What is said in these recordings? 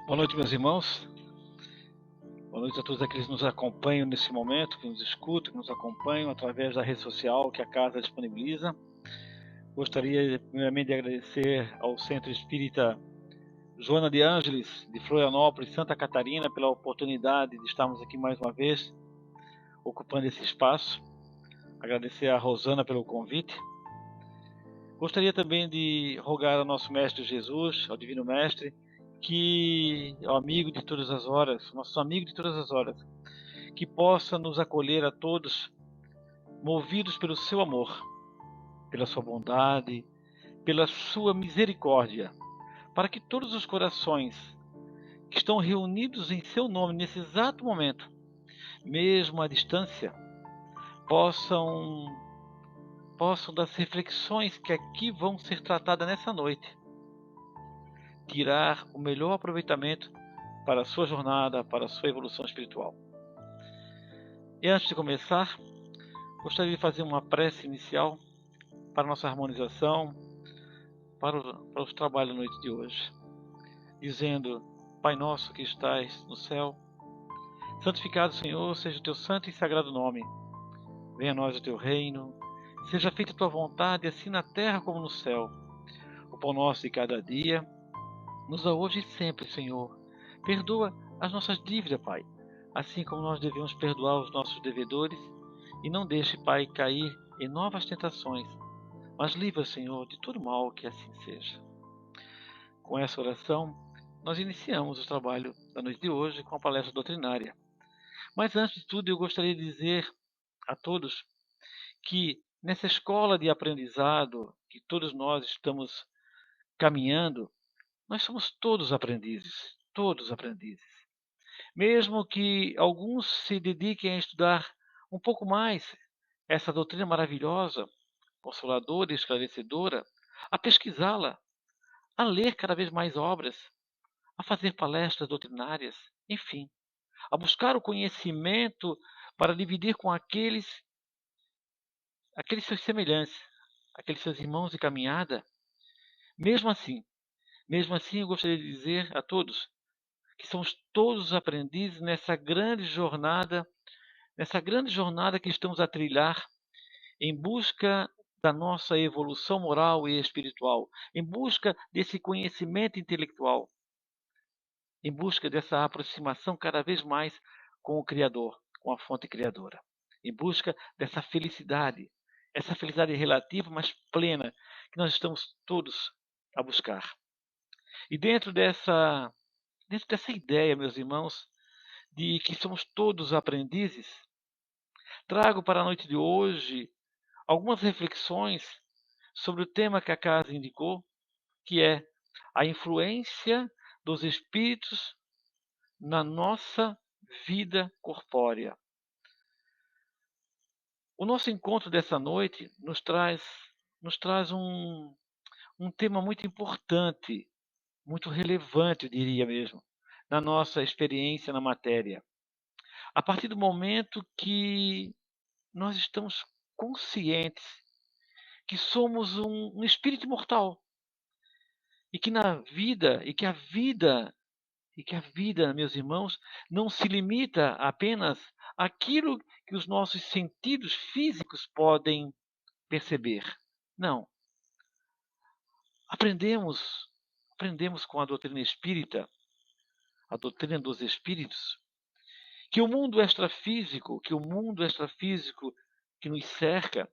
Boa noite, meus irmãos. Boa noite a todos aqueles que nos acompanham nesse momento, que nos escutam, que nos acompanham através da rede social que a casa disponibiliza. Gostaria, primeiramente, de agradecer ao Centro Espírita Joana de Ângeles, de Florianópolis, Santa Catarina, pela oportunidade de estarmos aqui mais uma vez, ocupando esse espaço. Agradecer a Rosana pelo convite. Gostaria também de rogar ao nosso Mestre Jesus, ao Divino Mestre, que é o amigo de todas as horas, nosso amigo de todas as horas, que possa nos acolher a todos, movidos pelo seu amor, pela sua bondade, pela sua misericórdia, para que todos os corações que estão reunidos em seu nome nesse exato momento, mesmo à distância, possam das reflexões que aqui vão ser tratadas nessa noite, tirar o melhor aproveitamento para a sua jornada, para a sua evolução espiritual. E antes de começar, gostaria de fazer uma prece inicial para a nossa harmonização, para os trabalhos da noite de hoje, dizendo: Pai nosso que estais no céu, santificado, Senhor, seja o teu santo e sagrado nome. Venha a nós o teu reino, seja feita a tua vontade, assim na terra como no céu. O pão nosso de cada dia nos dá hoje e sempre, Senhor. Perdoa as nossas dívidas, Pai, assim como nós devemos perdoar os nossos devedores, e não deixe, Pai, cair em novas tentações, mas livra, Senhor, de todo mal, que assim seja. Com essa oração, nós iniciamos o trabalho da noite de hoje com a palestra doutrinária. Mas antes de tudo, eu gostaria de dizer a todos que nessa escola de aprendizado que todos nós estamos caminhando, nós somos todos aprendizes, todos aprendizes. Mesmo que alguns se dediquem a estudar um pouco mais essa doutrina maravilhosa, consoladora e esclarecedora, a pesquisá-la, a ler cada vez mais obras, a fazer palestras doutrinárias, enfim, a buscar o conhecimento para dividir com aqueles seus semelhantes, aqueles seus irmãos de caminhada. Mesmo assim, eu gostaria de dizer a todos que somos todos aprendizes nessa grande jornada que estamos a trilhar em busca da nossa evolução moral e espiritual, em busca desse conhecimento intelectual, em busca dessa aproximação cada vez mais com o Criador, com a fonte criadora, em busca dessa felicidade, essa felicidade relativa, mas plena, que nós estamos todos a buscar. E dentro dessa ideia, meus irmãos, de que somos todos aprendizes, trago para a noite de hoje algumas reflexões sobre o tema que a casa indicou, que é a influência dos espíritos na nossa vida corpórea. O nosso encontro dessa noite nos traz um tema muito importante, muito relevante, eu diria mesmo, na nossa experiência na matéria. A partir do momento que nós estamos conscientes que somos um espírito imortal e que na vida, meus irmãos, não se limita apenas àquilo que os nossos sentidos físicos podem perceber. Não. Aprendemos com a doutrina espírita, a doutrina dos espíritos, que o mundo extrafísico, que nos cerca,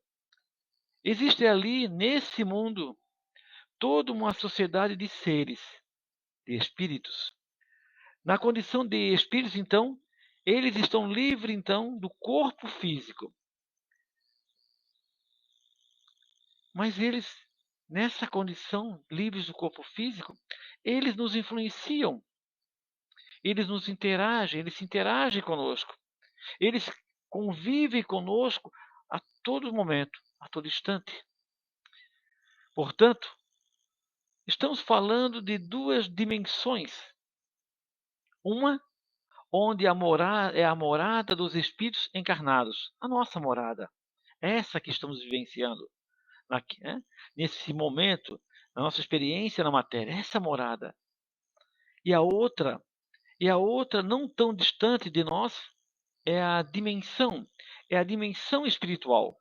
existe ali, nesse mundo, toda uma sociedade de seres, de espíritos. Na condição de espíritos, então, eles estão livres, então, do corpo físico. Mas eles, nessa condição, livres do corpo físico, eles nos influenciam, eles se interagem conosco, eles convivem conosco a todo momento, a todo instante. Portanto, estamos falando de duas dimensões. Uma, onde é a morada dos espíritos encarnados, a nossa morada, essa que estamos vivenciando nesse momento, na nossa experiência na matéria, essa morada. E a outra não tão distante de nós é a dimensão espiritual.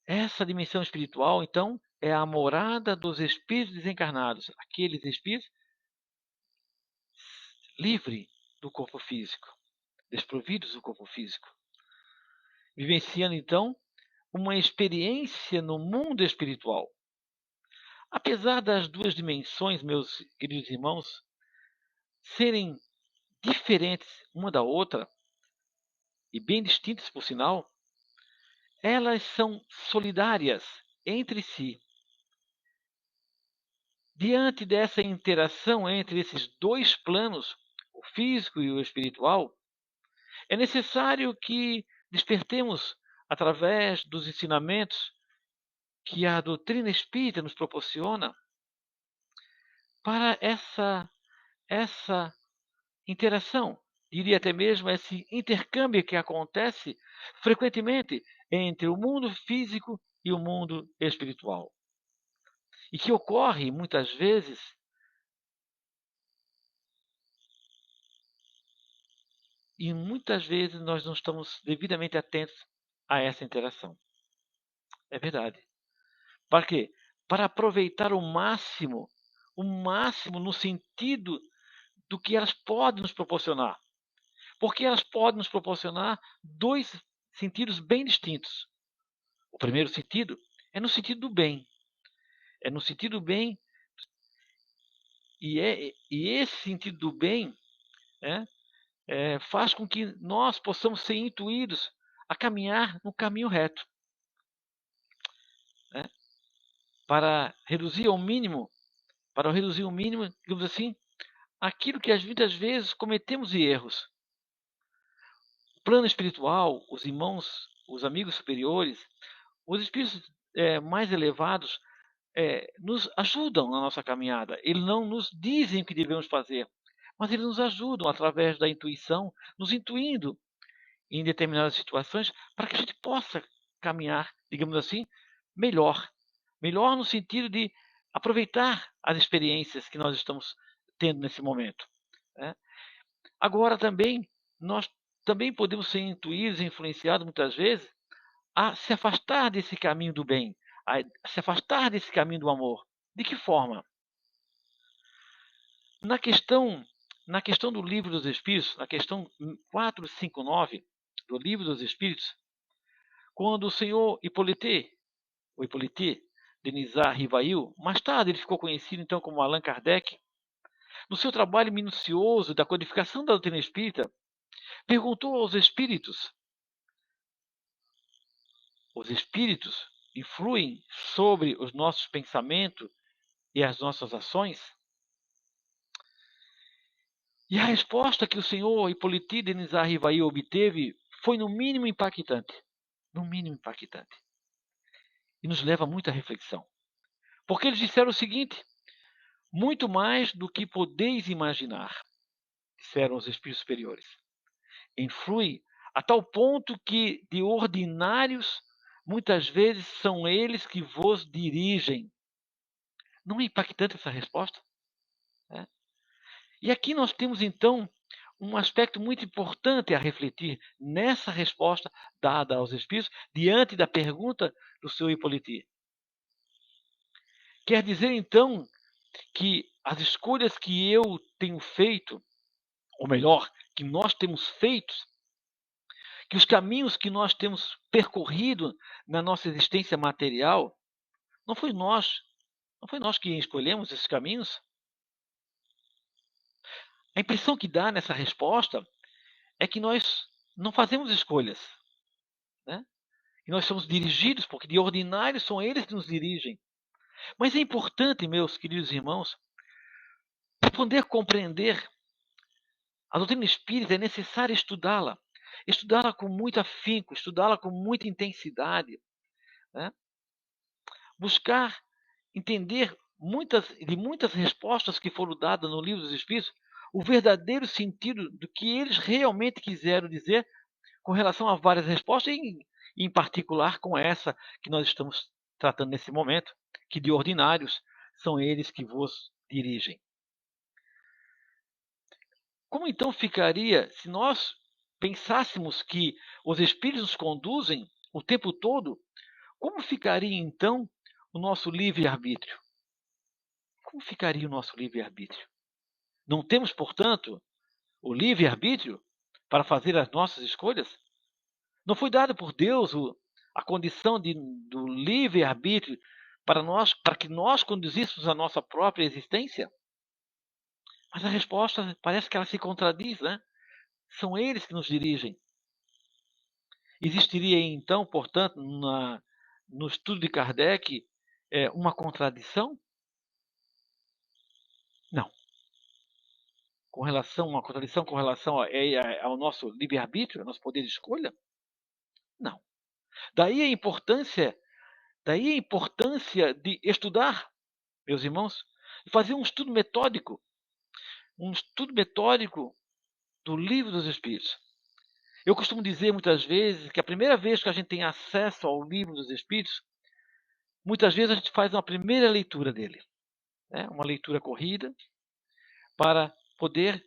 Essa dimensão espiritual, então, é a morada dos espíritos desencarnados, aqueles espíritos livres do corpo físico, desprovidos do corpo físico, vivenciando, então, uma experiência no mundo espiritual. Apesar das duas dimensões, meus queridos irmãos, serem diferentes uma da outra, e bem distintas por sinal, elas são solidárias entre si. Diante dessa interação entre esses dois planos, o físico e o espiritual, é necessário que despertemos, através dos ensinamentos que a doutrina espírita nos proporciona, para essa interação, diria até mesmo esse intercâmbio que acontece frequentemente entre o mundo físico e o mundo espiritual. E que ocorre muitas vezes nós não estamos devidamente atentos a essa interação. É verdade. Para quê? Para aproveitar o máximo no sentido do que elas podem nos proporcionar. Porque elas podem nos proporcionar dois sentidos bem distintos. O primeiro sentido é no sentido do bem. É no sentido do bem, e esse sentido do bem faz com que nós possamos ser intuídos a caminhar no caminho reto. Né? Para reduzir ao mínimo, digamos assim, aquilo que muitas vezes cometemos de erros. O plano espiritual, os irmãos, os amigos superiores, os espíritos mais elevados nos ajudam na nossa caminhada. Eles não nos dizem o que devemos fazer, mas eles nos ajudam através da intuição, nos intuindo em determinadas situações para que a gente possa caminhar, digamos assim, melhor. Melhor no sentido de aproveitar as experiências que nós estamos tendo nesse momento. Né? Agora também, nós também podemos ser intuídos e influenciados muitas vezes a se afastar desse caminho do bem, a se afastar desse caminho do amor. De que forma? Na questão, na questão do Livro dos Espíritos, na questão 459 do Livro dos Espíritos, quando o senhor Hippolyte Denisard Rivail, mais tarde ele ficou conhecido então como Allan Kardec, no seu trabalho minucioso da codificação da doutrina espírita, perguntou aos espíritos: os espíritos influem sobre os nossos pensamentos e as nossas ações? E a resposta que o senhor Hippolyte Denisard Rivail obteve foi no mínimo impactante. No mínimo impactante. E nos leva a muita reflexão. Porque eles disseram o seguinte: muito mais do que podeis imaginar, disseram os espíritos superiores. Influi a tal ponto que, de ordinários, muitas vezes são eles que vos dirigem. Não é impactante essa resposta? É. E aqui nós temos, então, um aspecto muito importante a refletir nessa resposta dada aos espíritos diante da pergunta do seu Hippolyte. Quer dizer, então, que as escolhas que eu tenho feito, ou melhor, que nós temos feito, que os caminhos que nós temos percorrido na nossa existência material, não foi nós, não foi nós que escolhemos esses caminhos? A impressão que dá nessa resposta é que nós não fazemos escolhas, né? E nós somos dirigidos, porque de ordinário são eles que nos dirigem. Mas é importante, meus queridos irmãos, para poder compreender a doutrina espírita, é necessário estudá-la. Estudá-la com muito afinco, estudá-la com muita intensidade. Né? Buscar entender muitas respostas que foram dadas no Livro dos Espíritos, o verdadeiro sentido do que eles realmente quiseram dizer com relação a várias respostas, e em particular com essa que nós estamos tratando nesse momento, que de ordinários são eles que vos dirigem. Como então ficaria se nós pensássemos que os espíritos nos conduzem o tempo todo? Como ficaria então o nosso livre-arbítrio? Como ficaria o nosso livre-arbítrio? Não temos, portanto, o livre-arbítrio para fazer as nossas escolhas? Não foi dado por Deus a condição do livre-arbítrio para que nós conduzíssemos a nossa própria existência? Mas a resposta parece que ela se contradiz, né? São eles que nos dirigem. Existiria então, portanto, no estudo de Kardec, uma contradição? Não. Uma contradição com relação ao nosso livre-arbítrio, ao nosso poder de escolha? Não. Daí a importância, de estudar, meus irmãos, e fazer um estudo metódico do Livro dos Espíritos. Eu costumo dizer muitas vezes que a primeira vez que a gente tem acesso ao Livro dos Espíritos, muitas vezes a gente faz uma primeira leitura dele, né? Uma leitura corrida, para poder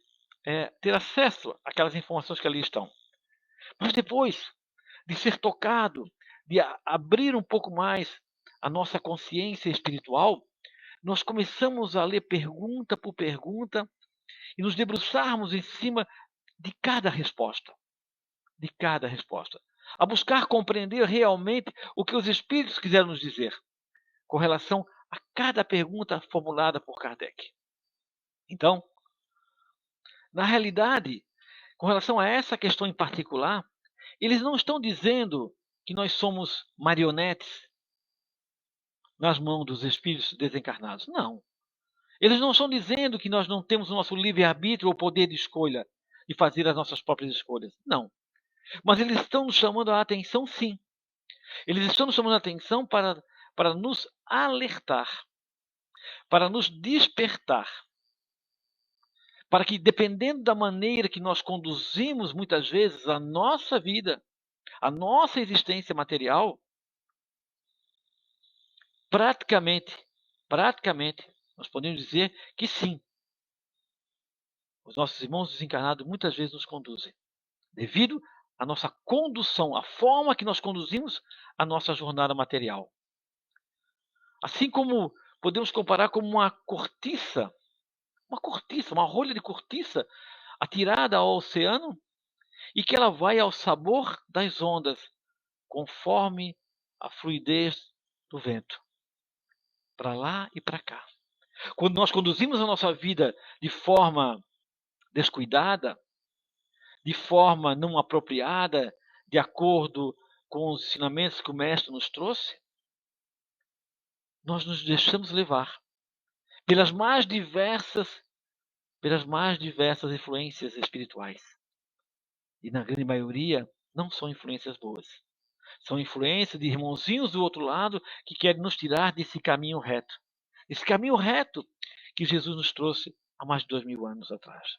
ter acesso àquelas informações que ali estão. Mas depois de ser tocado, de abrir um pouco mais a nossa consciência espiritual, nós começamos a ler pergunta por pergunta e nos debruçarmos em cima de cada resposta, a buscar compreender realmente o que os espíritos quiseram nos dizer com relação a cada pergunta formulada por Kardec. Então, na realidade, com relação a essa questão em particular, eles não estão dizendo que nós somos marionetes nas mãos dos espíritos desencarnados. Não. Eles não estão dizendo que nós não temos o nosso livre-arbítrio ou poder de escolha de fazer as nossas próprias escolhas. Não. Mas eles estão nos chamando a atenção, sim. Eles estão nos chamando a atenção para nos alertar, para nos despertar, para que, dependendo da maneira que nós conduzimos muitas vezes a nossa vida, a nossa existência material, praticamente, nós podemos dizer que sim, os nossos irmãos desencarnados muitas vezes nos conduzem, devido à nossa condução, à forma que nós conduzimos a nossa jornada material. Assim como podemos comparar como uma cortiça, uma rolha de cortiça atirada ao oceano e que ela vai ao sabor das ondas, conforme a fluidez do vento, para lá e para cá. Quando nós conduzimos a nossa vida de forma descuidada, de forma não apropriada, de acordo com os ensinamentos que o Mestre nos trouxe, nós nos deixamos levar pelas mais diversas influências espirituais. E na grande maioria não são influências boas. São influências de irmãozinhos do outro lado que querem nos tirar desse caminho reto. Esse caminho reto que Jesus nos trouxe há mais de 2000 anos atrás.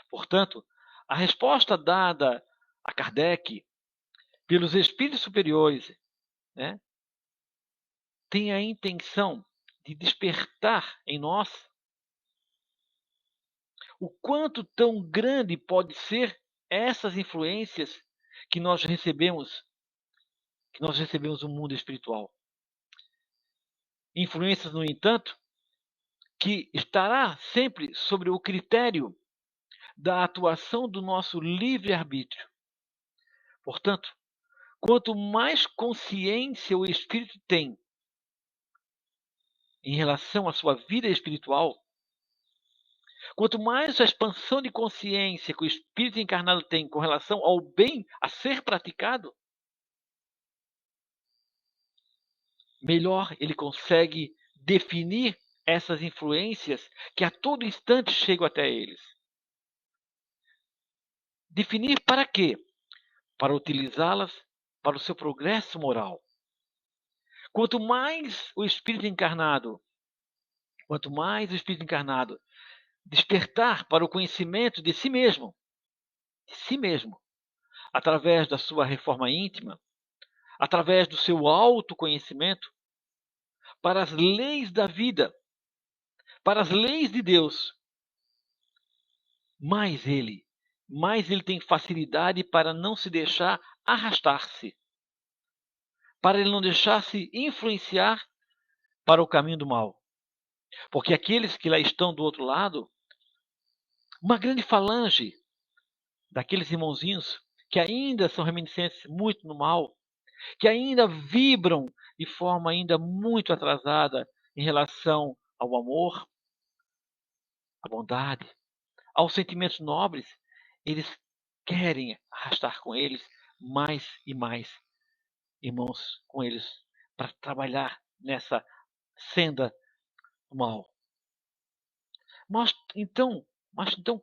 Portanto, a resposta dada a Kardec pelos espíritos superiores, né, tem a intenção de despertar em nós o quanto tão grande pode ser essas influências que nós recebemos no mundo espiritual. Influências, no entanto, que estará sempre sobre o critério da atuação do nosso livre-arbítrio. Portanto, quanto mais consciência o espírito tem em relação à sua vida espiritual, quanto mais a expansão de consciência que o espírito encarnado tem com relação ao bem a ser praticado, melhor ele consegue definir essas influências que a todo instante chegam até eles. Definir para quê? Para utilizá-las para o seu progresso moral. Quanto mais o espírito encarnado despertar para o conhecimento de si mesmo, através da sua reforma íntima, através do seu autoconhecimento, para as leis da vida, para as leis de Deus, mais ele tem facilidade para não se deixar arrastar-se, para ele não deixar-se influenciar para o caminho do mal. Porque aqueles que lá estão do outro lado, uma grande falange daqueles irmãozinhos que ainda são reminiscentes muito no mal, que ainda vibram de forma ainda muito atrasada em relação ao amor, à bondade, aos sentimentos nobres, eles querem arrastar com eles mais e mais irmãos com eles para trabalhar nessa senda do mal. Mas então,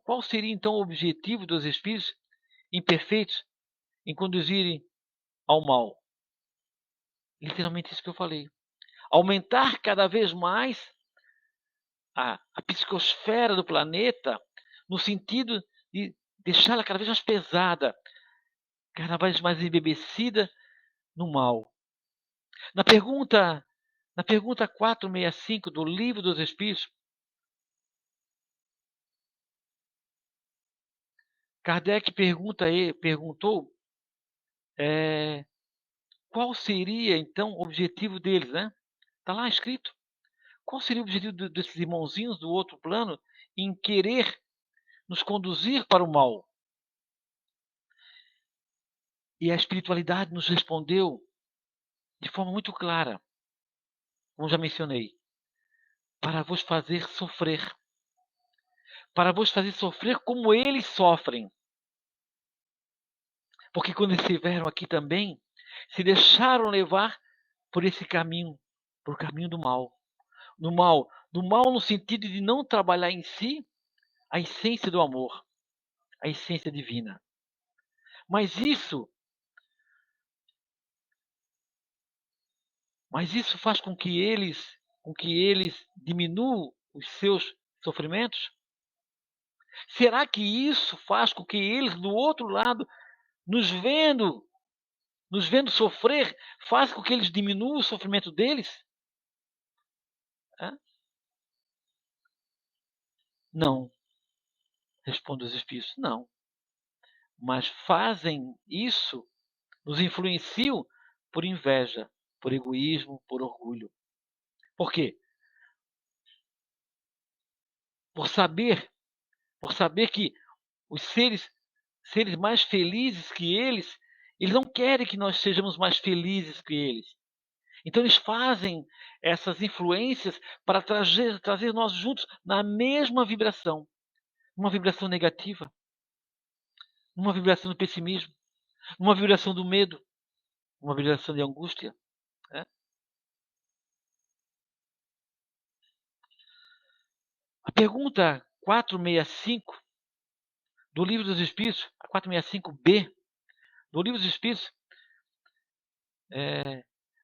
qual seria então o objetivo dos espíritos imperfeitos em conduzirem ao mal? Literalmente isso que eu falei. Aumentar cada vez mais a psicosfera do planeta no sentido de deixá-la cada vez mais pesada, cada vez mais embebecida no mal. Na pergunta 465 do Livro dos Espíritos, Kardec perguntou qual seria então o objetivo deles, né? Está lá escrito. Qual seria o objetivo desses irmãozinhos do outro plano em querer nos conduzir para o mal? E a espiritualidade nos respondeu de forma muito clara, como já mencionei, para vos fazer sofrer. Para vos fazer sofrer como eles sofrem. Porque quando eles estiveram aqui também, se deixaram levar por esse caminho, por o caminho do mal. Do mal no sentido de não trabalhar em si a essência do amor, a essência divina. Mas isso faz com que eles diminuam os seus sofrimentos? Será que isso faz com que eles do outro lado, nos vendo sofrer, faz com que eles diminuam o sofrimento deles? Não, responde os espíritos, não. Mas fazem isso, nos influenciam por inveja, por egoísmo, por orgulho. Por quê? Por saber que os seres mais felizes que eles não querem que nós sejamos mais felizes que eles. Então eles fazem essas influências para trazer nós juntos na mesma vibração, uma vibração negativa, uma vibração do pessimismo, uma vibração do medo, uma vibração de angústia. Né? A pergunta 465 do Livro dos Espíritos, a 465b do Livro dos Espíritos,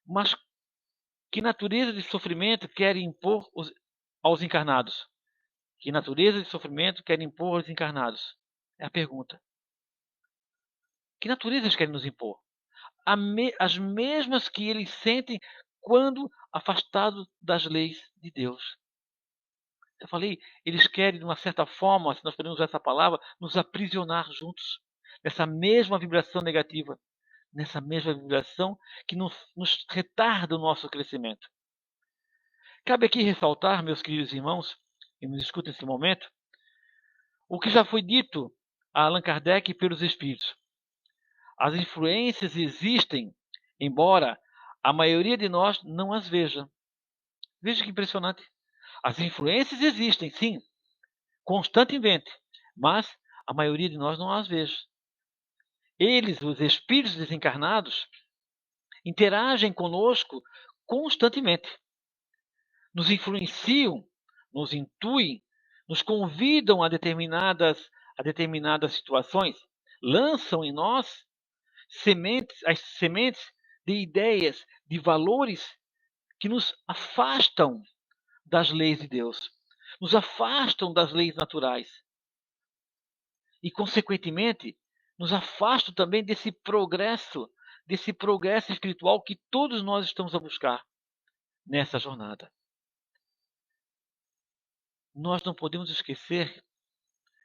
mas que natureza de sofrimento quer impor aos encarnados? Que natureza de sofrimento quer impor aos encarnados? É a pergunta. Que natureza eles querem nos impor? As mesmas que eles sentem quando afastados das leis de Deus. Eu falei, eles querem, de uma certa forma, se nós podemos usar essa palavra, nos aprisionar juntos, nessa mesma vibração negativa, nessa mesma vibração que nos retarda o nosso crescimento. Cabe aqui ressaltar, meus queridos irmãos, que nos escutam nesse momento, o que já foi dito a Allan Kardec pelos Espíritos. As influências existem, embora a maioria de nós não as veja. Veja que impressionante. As influências existem, sim, constantemente, mas a maioria de nós não as veja. Eles, os espíritos desencarnados, interagem conosco constantemente. Nos influenciam, nos intuem, nos convidam a determinadas situações, lançam em nós as sementes de ideias, de valores que nos afastam das leis de Deus, nos afastam das leis naturais e, consequentemente, nos afastam também desse progresso espiritual que todos nós estamos a buscar nessa jornada. Nós não podemos esquecer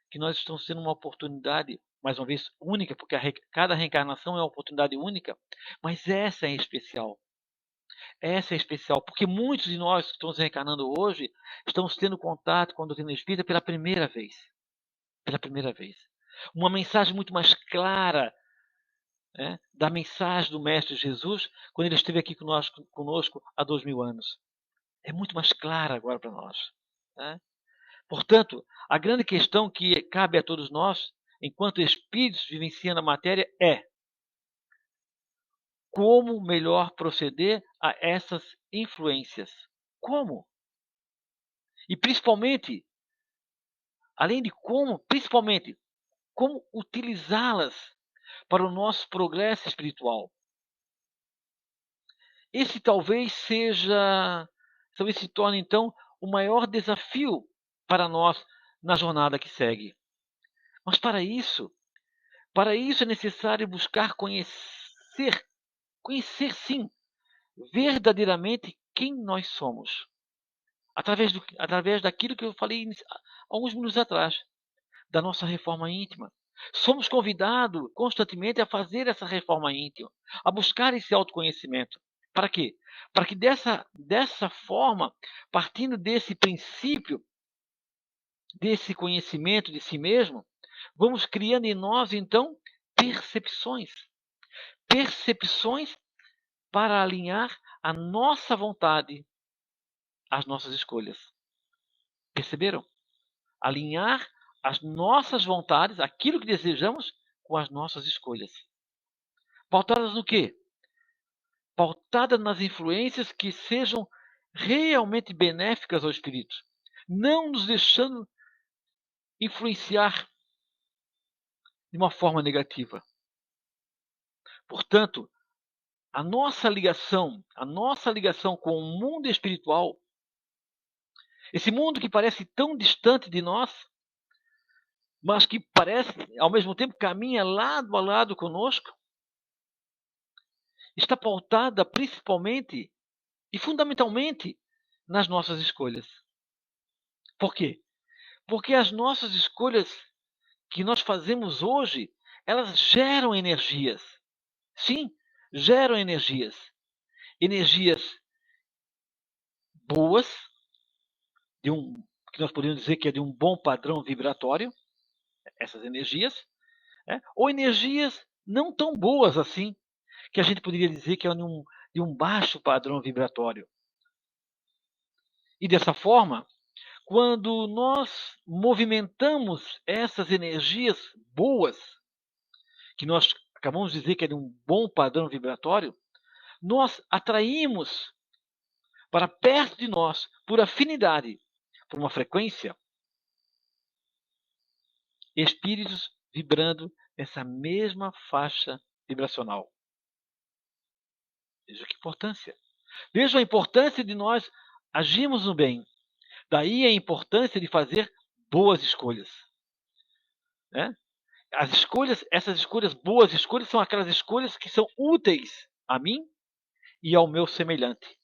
que nós estamos tendo uma oportunidade, mais uma vez, única, porque cada reencarnação é uma oportunidade única, mas essa é especial. Essa é especial, porque muitos de nós que estamos reencarnando hoje estamos tendo contato com a doutrina espírita pela primeira vez. Pela primeira vez. Uma mensagem muito mais clara, né, da mensagem do Mestre Jesus quando ele esteve aqui conosco há 2000 anos. É muito mais clara agora para nós. Né? Portanto, a grande questão que cabe a todos nós, enquanto espíritos vivenciando a matéria, é como melhor proceder a essas influências. Como? E principalmente, além de como, principalmente, como utilizá-las para o nosso progresso espiritual. Esse talvez se torne então o maior desafio para nós na jornada que segue. Mas para isso é necessário buscar conhecer sim, verdadeiramente quem nós somos. Através daquilo que eu falei alguns minutos atrás, da nossa reforma íntima. Somos convidados constantemente a fazer essa reforma íntima, a buscar esse autoconhecimento. Para quê? Para que dessa forma, partindo desse princípio, desse conhecimento de si mesmo, vamos criando em nós, então, percepções. Percepções para alinhar a nossa vontade às nossas escolhas. Perceberam? Alinhar as nossas vontades, aquilo que desejamos, com as nossas escolhas. Pautadas no quê? Pautadas nas influências que sejam realmente benéficas ao espírito, não nos deixando influenciar de uma forma negativa. Portanto, a nossa ligação com o mundo espiritual, esse mundo que parece tão distante de nós, mas que parece, ao mesmo tempo, caminha lado a lado conosco, está pautada principalmente e fundamentalmente nas nossas escolhas. Por quê? Porque as nossas escolhas que nós fazemos hoje, elas geram energias. Sim, geram energias. Energias boas, que nós podemos dizer que é de um bom padrão vibratório, essas energias, né? Ou energias não tão boas assim, que a gente poderia dizer que é de um baixo padrão vibratório. E dessa forma, quando nós movimentamos essas energias boas, que nós acabamos de dizer que é de um bom padrão vibratório, nós atraímos para perto de nós, por afinidade, por uma frequência, espíritos vibrando nessa mesma faixa vibracional. Veja que importância. Veja a importância de nós agirmos no bem. Daí a importância de fazer boas escolhas. Né? Essas escolhas, boas escolhas, são aquelas escolhas que são úteis a mim e ao meu semelhante.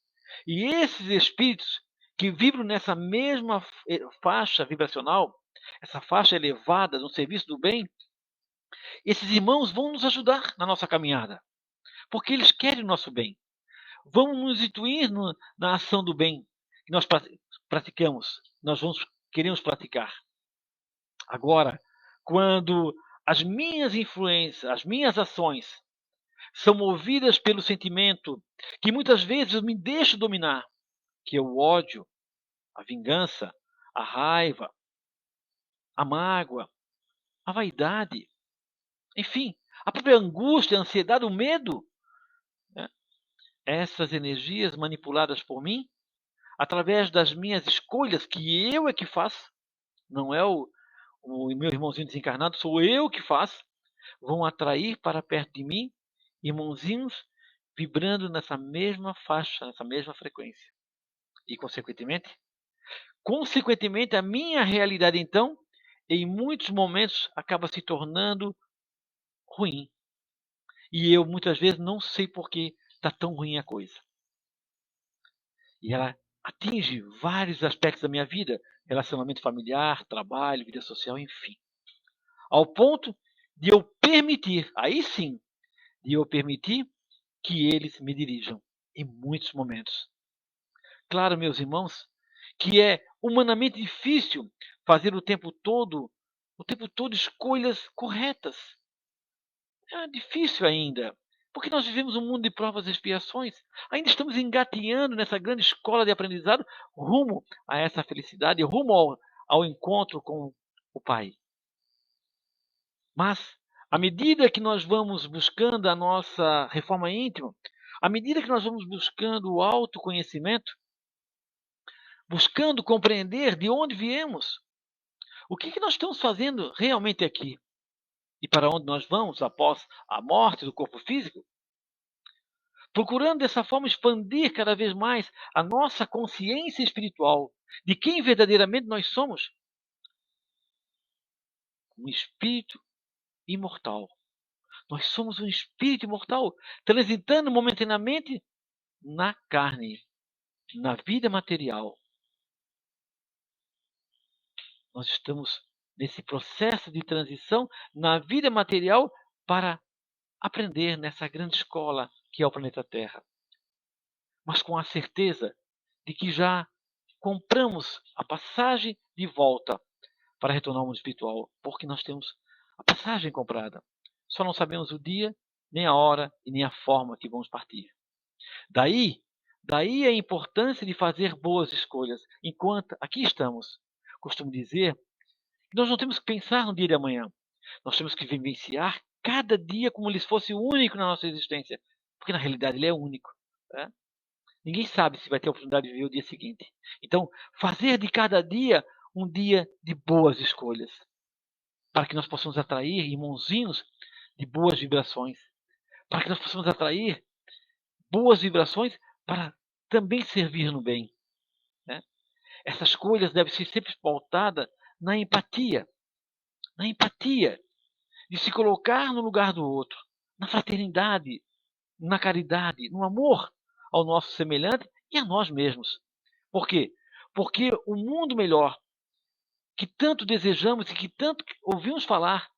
E esses espíritos que vibram nessa mesma faixa vibracional, essa faixa elevada no serviço do bem, esses irmãos vão nos ajudar na nossa caminhada, porque eles querem o nosso bem. Vão nos intuir na ação do bem que nós praticamos, queremos praticar. Agora, quando as minhas influências, as minhas ações são movidas pelo sentimento que muitas vezes eu me deixo dominar, que é o ódio, a vingança, a raiva, a mágoa, a vaidade, enfim, a própria angústia, a ansiedade, o medo, né? Essas energias manipuladas por mim, através das minhas escolhas, que eu é que faço, não é o meu irmãozinho desencarnado, sou eu que faço, vão atrair para perto de mim irmãozinhos vibrando nessa mesma faixa, nessa mesma frequência. E, consequentemente, a minha realidade, então, em muitos momentos, acaba se tornando ruim. E eu, muitas vezes, não sei por que está tão ruim a coisa. E ela atinge vários aspectos da minha vida, relacionamento familiar, trabalho, vida social, enfim. ao ponto de eu permitir, aí sim, de eu permitir que eles me dirijam em muitos momentos. Claro, meus irmãos, que é humanamente difícil fazer o tempo todo escolhas corretas. É difícil ainda, porque nós vivemos um mundo de provas e expiações. Ainda estamos engateando nessa grande escola de aprendizado rumo a essa felicidade, rumo ao encontro com o Pai. Mas, à medida que nós vamos buscando a nossa reforma íntima, à medida que nós vamos buscando o autoconhecimento, buscando compreender de onde viemos, o que nós estamos fazendo realmente aqui e para onde nós vamos após a morte do corpo físico, procurando dessa forma expandir cada vez mais a nossa consciência espiritual de quem verdadeiramente nós somos, um espírito imortal. Nós somos um espírito imortal, transitando momentaneamente na carne, na vida material. Nós estamos nesse processo de transição na vida material para aprender nessa grande escola que é o planeta Terra. Mas com a certeza de que já compramos a passagem de volta para retornar ao mundo espiritual, porque nós temos a passagem comprada. Só não sabemos o dia, nem a hora e nem a forma que vamos partir. Daí a importância de fazer boas escolhas enquanto aqui estamos. Costumo dizer que nós não temos que pensar no dia de amanhã. Nós temos que vivenciar cada dia como se fosse único na nossa existência, porque na realidade ele é único. Né? Ninguém sabe se vai ter a oportunidade de viver o dia seguinte. Então, fazer de cada dia um dia de boas escolhas, para que nós possamos atrair irmãozinhos de boas vibrações, para que nós possamos atrair boas vibrações para também servir no bem. Né? Essas escolhas devem ser sempre pautadas na empatia, de se colocar no lugar do outro, na fraternidade, na caridade, no amor ao nosso semelhante e a nós mesmos. Por quê? Porque o mundo melhor que tanto desejamos e que tanto ouvimos falar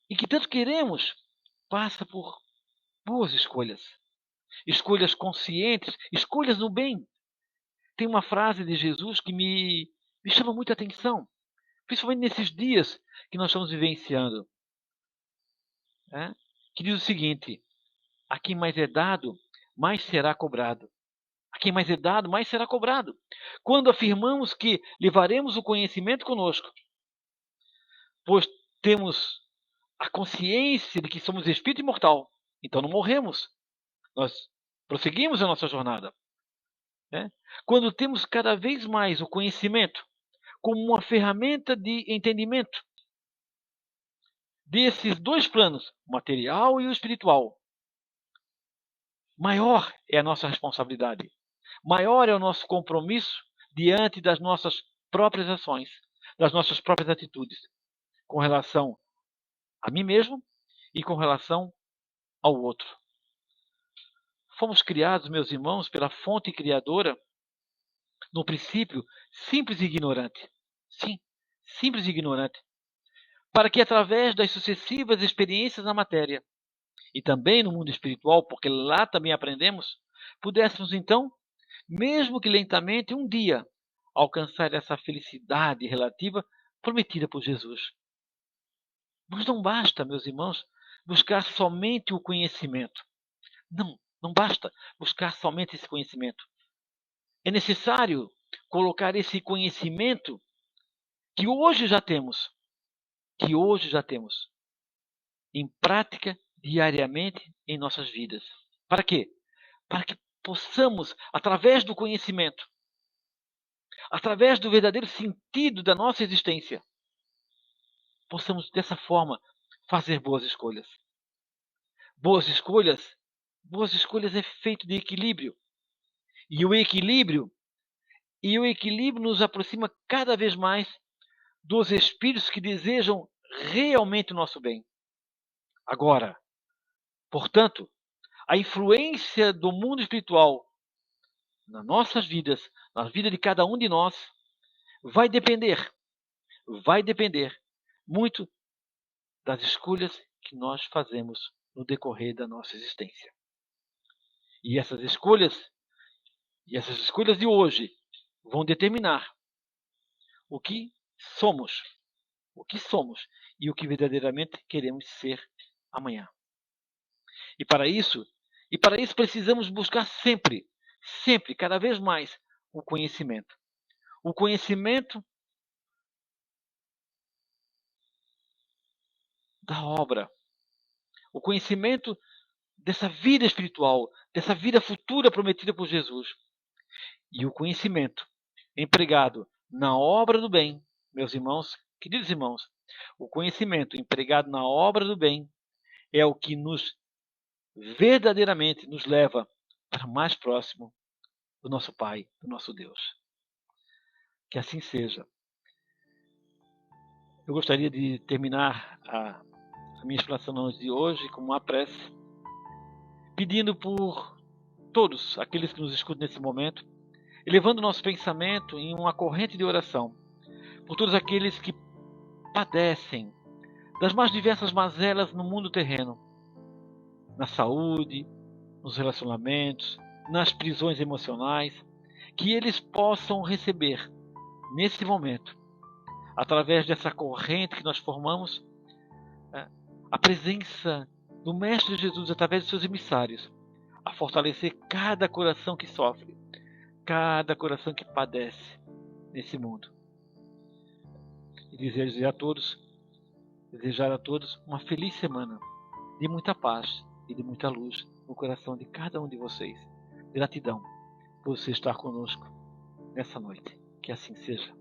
e que tanto queremos passa por boas escolhas. Escolhas conscientes, escolhas no bem. Tem uma frase de Jesus que me chama muita atenção, principalmente nesses dias que nós estamos vivenciando, né? Que diz o seguinte: a quem mais é dado, mais será cobrado. A quem mais é dado, mais será cobrado. Quando afirmamos que levaremos o conhecimento conosco, pois temos a consciência de que somos espírito imortal, então não morremos, nós prosseguimos a nossa jornada. Né? Quando temos cada vez mais o conhecimento como uma ferramenta de entendimento desses dois planos, o material e o espiritual, maior é a nossa responsabilidade, maior é o nosso compromisso diante das nossas próprias ações, das nossas próprias atitudes, com relação a mim mesmo e com relação ao outro. Fomos criados, meus irmãos, pela fonte criadora, no princípio, simples e ignorante. Sim, simples e ignorante. Para que, através das sucessivas experiências na matéria, e também no mundo espiritual, porque lá também aprendemos, pudéssemos então, mesmo que lentamente, um dia, alcançar essa felicidade relativa prometida por Jesus. Mas não basta, meus irmãos, buscar somente o conhecimento. Não basta buscar somente esse conhecimento. É necessário colocar esse conhecimento que hoje já temos, em prática diariamente em nossas vidas. Para quê? Para que possamos, através do conhecimento, através do verdadeiro sentido da nossa existência, possamos dessa forma fazer boas escolhas. Boas escolhas, boas escolhas é feito de equilíbrio. E o equilíbrio nos aproxima cada vez mais dos espíritos que desejam realmente o nosso bem. Agora, portanto, a influência do mundo espiritual nas nossas vidas, na vida de cada um de nós, vai depender muito das escolhas que nós fazemos no decorrer da nossa existência. E essas escolhas de hoje vão determinar o que somos, e o que verdadeiramente queremos ser amanhã. E para isso precisamos buscar sempre, cada vez mais, o conhecimento. O conhecimento da obra, o conhecimento dessa vida espiritual, dessa vida futura prometida por Jesus. E o conhecimento empregado na obra do bem, meus irmãos, queridos irmãos, o conhecimento empregado na obra do bem é o que verdadeiramente nos leva para mais próximo do nosso Pai, do nosso Deus. Que assim seja. Eu gostaria de terminar a minha explanação de hoje com uma prece, pedindo por todos aqueles que nos escutam nesse momento, elevando nosso pensamento em uma corrente de oração, por todos aqueles que padecem das mais diversas mazelas no mundo terreno, na saúde, nos relacionamentos, nas prisões emocionais, que eles possam receber, nesse momento, através dessa corrente que nós formamos, a presença do Mestre Jesus através de seus emissários, a fortalecer cada coração que sofre, cada coração que padece nesse mundo. E desejar a todos uma feliz semana, de muita paz e de muita luz no coração de cada um de vocês. Gratidão por você estar conosco nessa noite. Que assim seja.